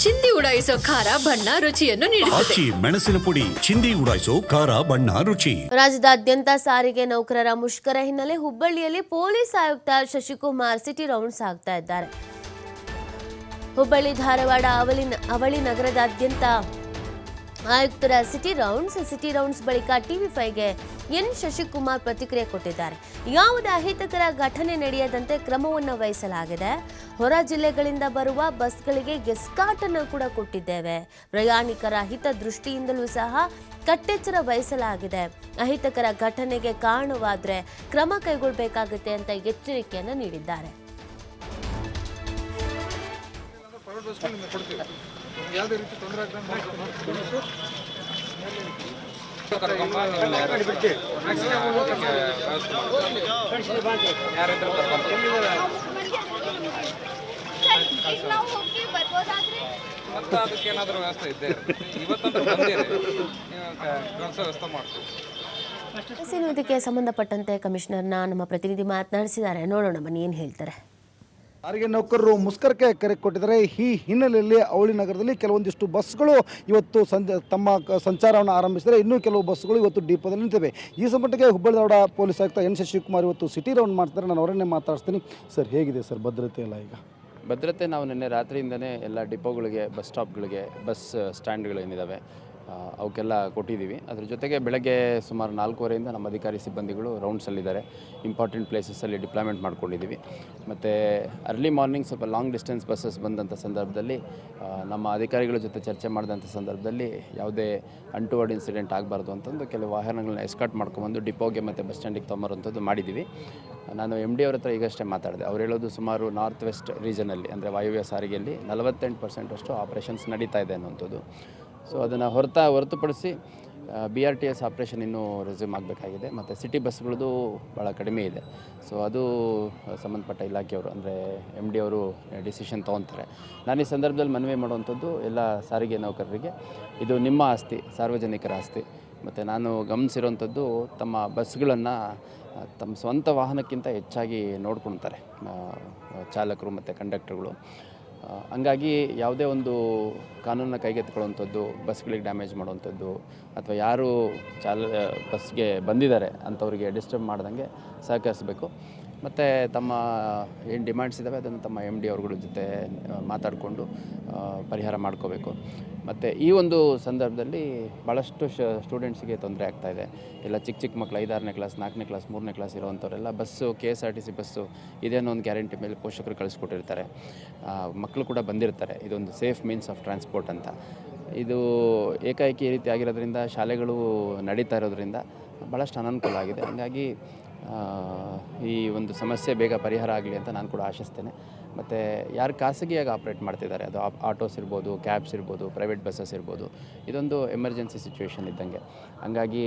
ಚಿಂದಿ ಉಡಾಯಿಸೋ ಖಾರ ಬಣ್ಣ ರುಚಿಯನ್ನು ನೀಡುತ್ತದೆ. ಮೆಣಸಿನ ಪುಡಿ ಚಿಂದಿ ಉಡಾಯಿಸೋ ಖಾರ ಬಣ್ಣ ರುಚಿ. ರಾಜ್ಯದಾದ್ಯಂತ ಸಾರಿಗೆ ನೌಕರರ ಮುಷ್ಕರ ಹಿನ್ನೆಲೆ ಹುಬ್ಬಳ್ಳಿಯಲ್ಲಿ ಪೊಲೀಸ್ ಆಯುಕ್ತ ಶಶಿಕುಮಾರ್ ಸಿಟಿ ರೌಂಡ್ಸ್ ಆಗ್ತಾ ಇದ್ದಾರೆ. ಹುಬ್ಬಳ್ಳಿ ಧಾರವಾಡ ಅವಳಿ ನಗರದಾದ್ಯಂತ ಆಯುಕ್ತರ ಸಿಟಿ ರೌಂಡ್ಸ್ ಬಳಿಕ ಟಿವಿ5ಗೆ ಎನ್ ಶಶಿಕುಮಾರ್ ಪ್ರತಿಕ್ರಿಯೆ ಕೊಟ್ಟಿದ್ದಾರೆ. ಯಾವುದೇ ಅಹಿತಕರ ಘಟನೆ ನಡೆಯದಂತೆ ಕ್ರಮವನ್ನು ವಹಿಸಲಾಗಿದೆ. ಹೊರ ಜಿಲ್ಲೆಗಳಿಂದ ಬರುವ ಬಸ್ಗಳಿಗೆ ಎಸ್ಕಾರ್ಟ್ ಅನ್ನು ಕೂಡ ಕೊಟ್ಟಿದ್ದೇವೆ. ಪ್ರಯಾಣಿಕರ ಹಿತದೃಷ್ಟಿಯಿಂದಲೂ ಸಹ ಕಟ್ಟೆಚ್ಚರ ವಹಿಸಲಾಗಿದೆ. ಅಹಿತಕರ ಘಟನೆಗೆ ಕಾರಣವಾದರೆ ಕ್ರಮ ಕೈಗೊಳ್ಳಬೇಕಾಗುತ್ತೆ ಅಂತ ಎಚ್ಚರಿಕೆಯನ್ನು ನೀಡಿದ್ದಾರೆ. ಯಾವುದೇ ರೀತಿ ತೊಂದರೆ ಮತ್ತೆ ಅದಕ್ಕೇನಾದರೂ ವ್ಯವಸ್ಥೆ ಇದೆ. ಇವತ್ತಂದ್ರೆ ಬಂದಿರಿ ವ್ಯವಸ್ಥೆ ಮಾಡ್ತೀವಿ. ಇದಕ್ಕೆ ಸಂಬಂಧಪಟ್ಟಂತೆ ಕಮಿಷನರ್ನ ನಮ್ಮ ಪ್ರತಿನಿಧಿ ಮಾತನಾಡಿಸಿದ್ದಾರೆ. ನೋಡೋಣ ಬನ್ನಿ ಏನು ಹೇಳ್ತಾರೆ. ಸಾರಿಗೆ ನೌಕರರು ಮುಷ್ಕರಕ್ಕೆ ಕರೆ ಕೊಟ್ಟಿದ್ದಾರೆ. ಈ ಹಿನ್ನೆಲೆಯಲ್ಲಿ ಅವಳಿ ನಗರದಲ್ಲಿ ಕೆಲವೊಂದಿಷ್ಟು ಬಸ್ಗಳು ಇವತ್ತು ತಮ್ಮ ಸಂಚಾರವನ್ನು ಆರಂಭಿಸಿದರೆ ಇನ್ನೂ ಕೆಲವು ಬಸ್ಗಳು ಇವತ್ತು ಡಿಪೋದಲ್ಲಿ ನಿಂತಿವೆ. ಈ ಸಂಬಂಧಕ್ಕೆ ಹುಬ್ಬಳ್ಳಿ ಧಾರವಾಡ ಪೊಲೀಸ್ ಆಯುಕ್ತ ಎನ್ ಶಶಿಕುಮಾರ್ ಇವತ್ತು ಸಿಟಿ ರೌಂಡ್ ಮಾಡ್ತಾರೆ. ನಾನು ಅವರನ್ನೇ ಮಾತಾಡ್ತೀನಿ. ಸರ್, ಹೇಗಿದೆ ಸರ್ ಭದ್ರತೆ ಎಲ್ಲ? ಈಗ ಭದ್ರತೆ ನಾವು ನಿನ್ನೆ ರಾತ್ರಿಯಿಂದನೇ ಎಲ್ಲ ಡಿಪೋಗಳಿಗೆ, ಬಸ್ ಸ್ಟಾಪ್ಗಳಿಗೆ, ಬಸ್ ಸ್ಟ್ಯಾಂಡ್ಗಳೇನಿದ್ದಾವೆ ಅವಕ್ಕೆಲ್ಲ ಕೊಟ್ಟಿದ್ದೀವಿ. ಅದ್ರ ಜೊತೆಗೆ ಬೆಳಗ್ಗೆ ಸುಮಾರು 4:15 ನಮ್ಮ ಅಧಿಕಾರಿ ಸಿಬ್ಬಂದಿಗಳು ರೌಂಡ್ಸಲ್ಲಿದ್ದಾರೆ. ಇಂಪಾರ್ಟೆಂಟ್ ಪ್ಲೇಸಸ್ಸಲ್ಲಿ ಡಿಪ್ಲಾಯ್ಮೆಂಟ್ ಮಾಡ್ಕೊಂಡಿದ್ದೀವಿ. ಮತ್ತು ಅರ್ಲಿ ಮಾರ್ನಿಂಗ್ ಸ್ವಲ್ಪ ಲಾಂಗ್ ಡಿಸ್ಟೆನ್ಸ್ ಬಸ್ಸಸ್ ಬಂದಂಥ ಸಂದರ್ಭದಲ್ಲಿ ನಮ್ಮ ಅಧಿಕಾರಿಗಳ ಜೊತೆ ಚರ್ಚೆ ಮಾಡಿದಂಥ ಸಂದರ್ಭದಲ್ಲಿ ಯಾವುದೇ ಅಂಟುವರ್ಡ್ ಇನ್ಸಿಡೆಂಟ್ ಆಗಬಾರ್ದು ಅಂತಂದು ಕೆಲವು ವಾಹನಗಳನ್ನ ಎಸ್ಕಾರ್ಟ್ ಮಾಡ್ಕೊಂಬಂದು ಡಿಪೋಗೆ ಮತ್ತು ಬಸ್ ಸ್ಟ್ಯಾಂಡಿಗೆ ತೊಗೊಂಬರುವಂಥದ್ದು ಮಾಡಿದ್ದೀವಿ. ನಾನು MD ಅವ್ರ ಹತ್ರ ಈಗಷ್ಟೇ ಮಾತಾಡಿದೆ. ಅವ್ರು ಹೇಳೋದು ಸುಮಾರು ನಾರ್ತ್ ವೆಸ್ಟ್ ರೀಜನಲ್ಲಿ ಅಂದರೆ ವಾಯುವ್ಯ ಸಾರಿಗೆಯಲ್ಲಿ 48% ಅಷ್ಟು ಆಪ್ರೇಷನ್ಸ್ ನಡೀತಾ ಇದೆ ಅನ್ನುವಂಥದ್ದು. ಸೊ ಅದನ್ನು ಹೊರತುಪಡಿಸಿ BRTS ಆಪ್ರೇಷನ್ ಇನ್ನೂ ರೆಸ್ಯೂಮ್ ಆಗಬೇಕಾಗಿದೆ. ಮತ್ತು ಸಿಟಿ ಬಸ್ಗಳದ್ದು ಭಾಳ ಕಡಿಮೆ ಇದೆ. ಸೊ ಅದು ಸಂಬಂಧಪಟ್ಟ ಇಲಾಖೆಯವರು ಅಂದರೆ MD ಅವರು ಡಿಸಿಷನ್ ತೊಗೊತಾರೆ. ನಾನು ಈ ಸಂದರ್ಭದಲ್ಲಿ ಮನವಿ ಮಾಡುವಂಥದ್ದು ಎಲ್ಲ ಸಾರಿಗೆ ನೌಕರರಿಗೆ, ಇದು ನಿಮ್ಮ ಆಸ್ತಿ, ಸಾರ್ವಜನಿಕರ ಆಸ್ತಿ. ಮತ್ತು ನಾನು ಗಮನಿಸಿರೋವಂಥದ್ದು ತಮ್ಮ ಬಸ್ಗಳನ್ನು ತಮ್ಮ ಸ್ವಂತ ವಾಹನಕ್ಕಿಂತ ಹೆಚ್ಚಾಗಿ ನೋಡ್ಕೊಳ್ತಾರೆ ಚಾಲಕರು ಮತ್ತು ಕಂಡಕ್ಟರ್ಗಳು. ಹಂಗಾಗಿ ಯಾವುದೇ ಒಂದು ಕಾನೂನನ್ನ ಕೈಗೆತ್ತಿಕೊಳ್ಳುವಂಥದ್ದು, ಬಸ್ಗಳಿಗೆ ಡ್ಯಾಮೇಜ್ ಮಾಡುವಂಥದ್ದು ಅಥವಾ ಯಾರು ಬಸ್ಗೆ ಬಂದಿದ್ದಾರೆ ಅಂಥವ್ರಿಗೆ ಡಿಸ್ಟರ್ಬ್ ಮಾಡ್ದಂಗೆ ಸಹಕರಿಸಬೇಕು. ಮತ್ತು ತಮ್ಮ ಏನು ಡಿಮ್ಯಾಂಡ್ಸ್ ಇದ್ದಾವೆ ಅದನ್ನು ತಮ್ಮ MD ಅವ್ರಗಳ ಜೊತೆ ಮಾತಾಡಿಕೊಂಡು ಪರಿಹಾರ ಮಾಡ್ಕೋಬೇಕು. ಮತ್ತು ಈ ಒಂದು ಸಂದರ್ಭದಲ್ಲಿ ಭಾಳಷ್ಟು ಸ್ಟೂಡೆಂಟ್ಸಿಗೆ ತೊಂದರೆ ಆಗ್ತಾಯಿದೆ. ಎಲ್ಲ ಚಿಕ್ಕ ಮಕ್ಕಳು 5-6ನೇ ಕ್ಲಾಸ್, 4ನೇ ಕ್ಲಾಸ್, 3ನೇ ಕ್ಲಾಸ್ ಇರೋವಂಥವರೆಲ್ಲ ಬಸ್ಸು KSRTC ಬಸ್ಸು ಇದೇನೋ ಒಂದು ಗ್ಯಾರಂಟಿ ಮೇಲೆ ಪೋಷಕರು ಕಳಿಸ್ಕೊಟ್ಟಿರ್ತಾರೆ. ಮಕ್ಕಳು ಕೂಡ ಬಂದಿರ್ತಾರೆ. ಇದೊಂದು ಸೇಫ್ ಮೀನ್ಸ್ ಆಫ್ ಟ್ರಾನ್ಸ್ಪೋರ್ಟ್ ಅಂತ. ಇದು ಏಕಾಏಕಿ ಈ ರೀತಿ ಆಗಿರೋದ್ರಿಂದ, ಶಾಲೆಗಳು ನಡೀತಾ ಇರೋದ್ರಿಂದ ಭಾಳಷ್ಟು ಅನನುಕೂಲ ಆಗಿದೆ. ಹಾಗಾಗಿ ಈ ಒಂದು ಸಮಸ್ಯೆ ಬೇಗ ಪರಿಹಾರ ಆಗಲಿ ಅಂತ ನಾನು ಕೂಡ ಆಶಿಸ್ತೇನೆ. ಮತ್ತು ಯಾರು ಖಾಸಗಿಯಾಗಿ ಆಪ್ರೇಟ್ ಮಾಡ್ತಿದ್ದಾರೆ, ಅದು ಆಟೋಸ್ ಇರ್ಬೋದು, ಕ್ಯಾಬ್ಸ್ ಇರ್ಬೋದು, ಪ್ರೈವೇಟ್ ಬಸ್ಸಸ್ ಇರ್ಬೋದು, ಇದೊಂದು ಎಮರ್ಜೆನ್ಸಿ ಸಿಚುವೇಷನ್ ಇದ್ದಂಗೆ. ಹಂಗಾಗಿ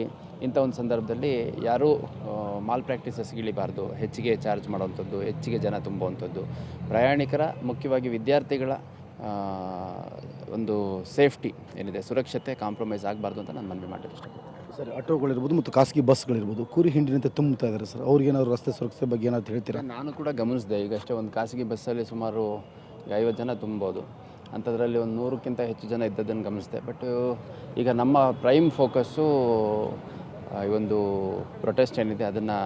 ಇಂಥ ಒಂದು ಸಂದರ್ಭದಲ್ಲಿ ಯಾರೂ ಮಾಲ್ ಪ್ರಾಕ್ಟೀಸಸ್ಗೆ ಇಳಿಬಾರ್ದು. ಹೆಚ್ಚಿಗೆ ಚಾರ್ಜ್ ಮಾಡೋವಂಥದ್ದು, ಹೆಚ್ಚಿಗೆ ಜನ ತುಂಬುವಂಥದ್ದು, ಪ್ರಯಾಣಿಕರ ಮುಖ್ಯವಾಗಿ ವಿದ್ಯಾರ್ಥಿಗಳ ಒಂದು ಸೇಫ್ಟಿ ಏನಿದೆ, ಸುರಕ್ಷತೆ ಕಾಂಪ್ರಮೈಸ್ ಆಗಬಾರ್ದು ಅಂತ ನಾನು ಮನವಿ ಮಾಡಲಿಕ್ಕೆ ಇಷ್ಟಪಡ್ತೀನಿ. ಸರ್, ಆಟೋಗಳಿರ್ಬೋದು ಮತ್ತು ಖಾಸಗಿ ಬಸ್ಗಳಿರ್ಬೋದು ಕೂರಿ ಹಿಂಡಿನಂತೆ ತುಂಬುತ್ತಾ ಇದ್ದಾರೆ ಸರ್. ಅವ್ರಿಗೇನಾದ್ರು ರಸ್ತೆ ಸುರಕ್ಷತೆ ಬಗ್ಗೆ ಏನಾದ್ರು ಹೇಳ್ತೀರಾ? ನಾನು ಕೂಡ ಗಮನಿಸಿದೆ. ಈಗಷ್ಟೇ ಒಂದು ಖಾಸಗಿ ಬಸ್ಸಲ್ಲಿ ಸುಮಾರು 50 ಜನ ತುಂಬೋದು. ಅಂಥದ್ರಲ್ಲಿ ಒಂದು 100ಕ್ಕಿಂತ ಹೆಚ್ಚು ಜನ ಇದ್ದದ್ದನ್ನು ಗಮನಿಸಿದೆ. ಬಟ್ ಈಗ ನಮ್ಮ ಪ್ರೈಮ್ ಫೋಕಸ್ಸು ಈ ಒಂದು ಪ್ರೊಟೆಸ್ಟ್ ಏನಿದೆ ಅದನ್ನು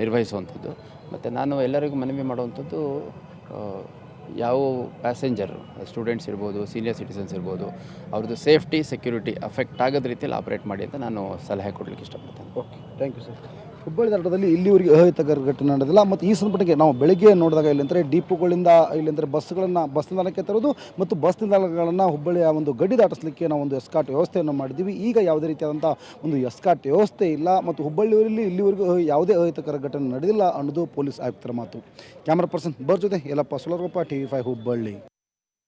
ನಿರ್ವಹಿಸುವಂಥದ್ದು. ಮತ್ತು ನಾನು ಎಲ್ಲರಿಗೂ ಮನವಿ ಮಾಡುವಂಥದ್ದು, ಯಾವ ಪ್ಯಾಸೆಂಜರ್, ಸ್ಟೂಡೆಂಟ್ಸ್ ಇರ್ಬೋದು, ಸೀನಿಯರ್ ಸಿಟಿಸನ್ಸ್ ಇರ್ಬೋದು, ಅವ್ರದ್ದು ಸೇಫ್ಟಿ, ಸೆಕ್ಯೂರಿಟಿ ಅಫೆಕ್ಟ್ ಆಗೋದ ರೀತಿಯಲ್ಲಿ ಆಪ್ರೇಟ್ ಮಾಡಿ ಅಂತ ನಾನು ಸಲಹೆ ಕೊಡಲಿಕ್ಕೆ ಇಷ್ಟಪಡ್ತೇನೆ. Okay, thank you sir. Hubballi ಧಾರವಾಡದಲ್ಲಿ ಇಲ್ಲಿವರೆಗೆ ಅಹಿತಕರ ಘಟನೆ ನಡೆದಿಲ್ಲ. ಮತ್ತು ಈ ಸಂದರ್ಭಕ್ಕೆ ನಾವು ಬೆಳಗ್ಗೆ ನೋಡಿದಾಗ ಇಲ್ಲಂದರೆ ಡಿಪೋಗಳಿಂದ ಇಲ್ಲಂದರೆ ಬಸ್ ನಿಲ್ದಾಣಕ್ಕೆ ತರೋದು ಮತ್ತು ಬಸ್ ನಿಲ್ದಾಣಗಳನ್ನು ಹುಬ್ಬಳ್ಳಿಯ ಒಂದು ಗಡಿ ದಾಟಿಸಲಿಕ್ಕೆ ನಾವು ಒಂದು ಎಸ್ಕಾರ್ಟ್ ವ್ಯವಸ್ಥೆಯನ್ನು ಮಾಡಿದ್ದೀವಿ. ಈಗ ಯಾವುದೇ ರೀತಿಯಾದಂಥ ಒಂದು ಎಸ್ಕಾರ್ಟ್ ವ್ಯವಸ್ಥೆ ಇಲ್ಲ ಮತ್ತು ಹುಬ್ಬಳ್ಳಿಯಲ್ಲಿ ಇಲ್ಲಿವರೆಗೂ ಯಾವುದೇ ಅಹಿತಕರ ಘಟನೆ ನಡೆದಿಲ್ಲ ಅನ್ನೋದು ಪೊಲೀಸ್ ಆಯುಕ್ತರ ಮಾತು. ಕ್ಯಾಮ್ರಾ ಪರ್ಸನ್ ಜೊತೆ ಯಲ್ಲಪ್ಪ ಸೊಲರ್ಗೊಪ್ಪ, TV5 ಹುಬ್ಬಳ್ಳಿ.